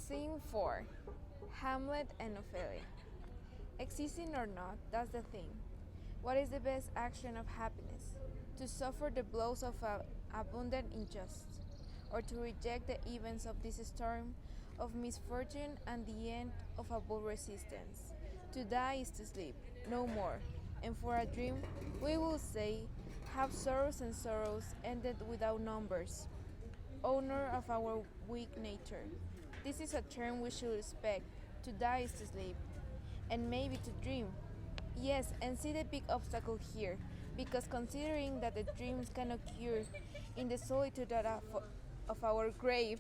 Scene 4. Hamlet and Ophelia. Existing or not, that's the thing. What is the best action of happiness? To suffer the blows of abundant injustice, or to reject the events of this storm of misfortune and the end of a bold resistance. To die is to sleep, no more. And for a dream, we will say, have sorrows and sorrows ended without numbers, honor of our weak nature. This is a term we should respect. To die is to sleep, and maybe to dream. Yes, and see the big obstacle here, because considering that the dreams can occur in the solitude of our grave,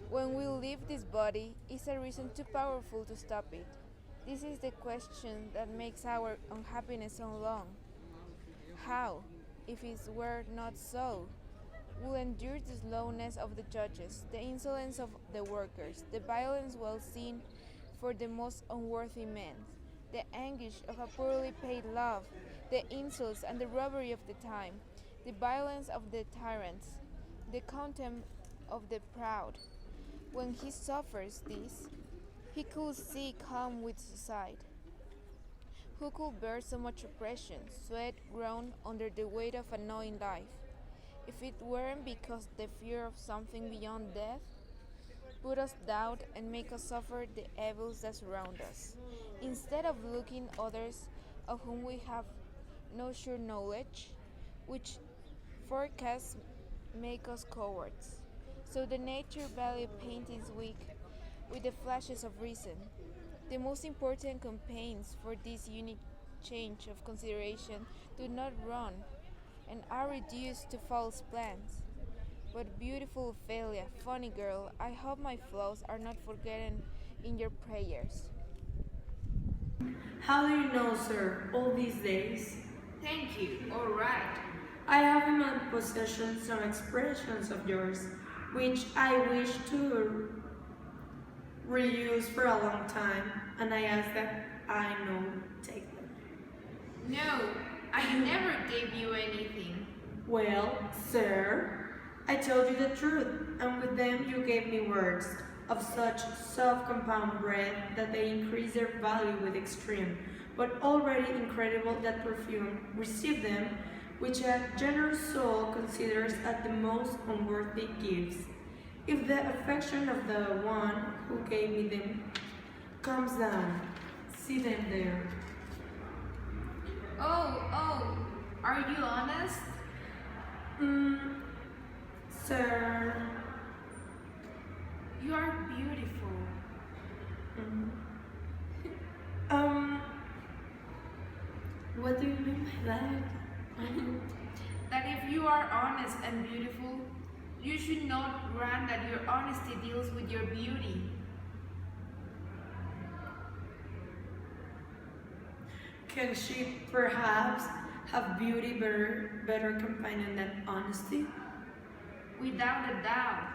when we leave this body, is a reason too powerful to stop it. This is the question that makes our unhappiness so long. How, if it were not so, will endure the slowness of the judges, the insolence of the workers, the violence well seen for the most unworthy men, the anguish of a poorly paid love, the insults and the robbery of the time, the violence of the tyrants, the contempt of the proud. When he suffers this, he could see calm with suicide. Who could bear so much oppression, sweat, groan under the weight of a gnawing life? If it weren't because the fear of something beyond death put us doubt and make us suffer the evils that surround us, instead of looking others of whom we have no sure knowledge, which forecasts make us cowards. So the nature value paint is weak with the flashes of reason. The most important campaigns for this unique change of consideration do not run and are reduced to false plans. But beautiful Ophelia, funny girl, I hope my flaws are not forgotten in your prayers. How do you know, sir, all these days? Thank you. All right. I have in my possession some expressions of yours, which I wish to reuse for a long time, and I ask that I know take them. No, I never gave you anything. Well, sir, I told you the truth, and with them you gave me words of such soft compound bread that they increase their value with extreme, but already incredible that perfume. Receive them, which a generous soul considers as the most unworthy gifts. If the affection of the one who gave me them comes down, see them there. Oh, are you honest? Sir. You are beautiful. Mm, um, what do you mean by that? That if you are honest and beautiful, you should not grant that your honesty deals with your beauty. Can she perhaps have beauty better companion than honesty? Without a doubt.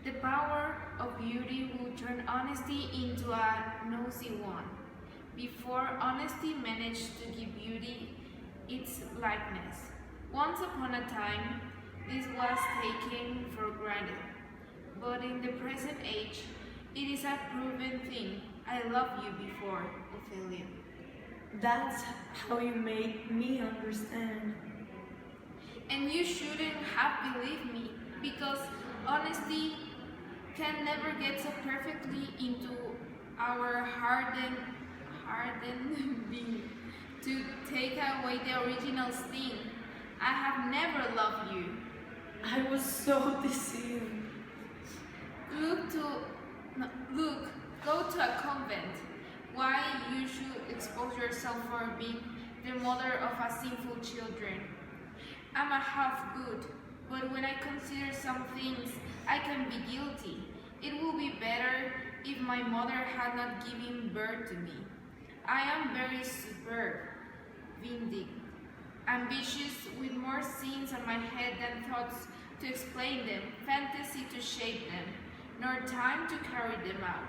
The power of beauty will turn honesty into a nosy one, before honesty managed to give beauty its likeness. Once upon a time, this was taken for granted, but in the present age, it is a proven thing. I loved you before, Ophelia. That's how you make me understand. And you shouldn't have believed me, because honesty can never get so perfectly into our hardened being to take away the original sting. I have never loved you. I was so deceived. Look, go to a convent. Why you should expose yourself for being the mother of a sinful children? I'm a half good, but when I consider some things, I can be guilty. It will be better if my mother had not given birth to me. I am very superb, vindictive, ambitious, with more scenes on my head than thoughts to explain them, fantasy to shape them, nor time to carry them out.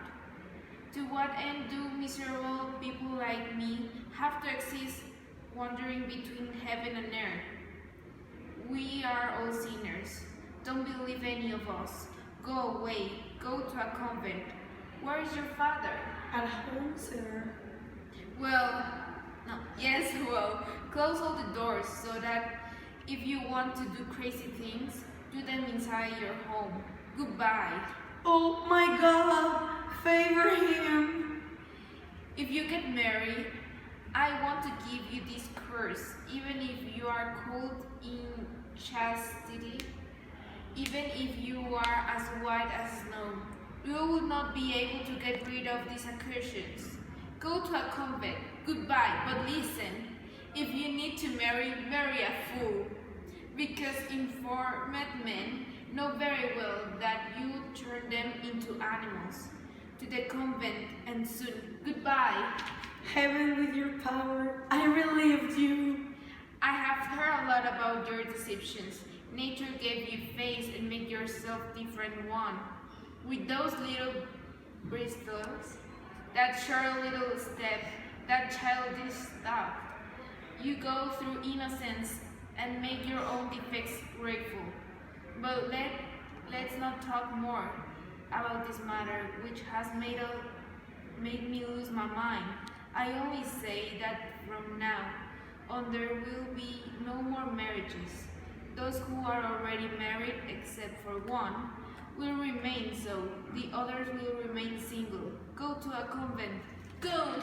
To what end do miserable people like me have to exist wandering between heaven and earth? We are all sinners. Don't believe any of us. Go away, go to a convent. Where is your father? At home, sir. Well, no, yes, well, close all the doors so that if you want to do crazy things, do them inside your home. Goodbye. Oh my God! Favor him! If you get married, I want to give you this curse, even if you are called in chastity, even if you are as white as snow. You will not be able to get rid of these accustions. Go to a convent. Goodbye, but listen. If you need to marry, marry a fool. Because informed men know very well that you will turn them into animals. To the convent, and soon. Goodbye. Heaven with your power, I relieved you. I have heard a lot about your deceptions. Nature gave you face and made yourself different one. With those little bristles, that short little step, that childish thought, you go through innocence and make your own defects grateful. But let's not talk more about this matter, which has made me lose my mind. I only say that from now on there will be no more marriages. Those who are already married, except for one, will remain so. The others will remain single. Go to a convent. Go!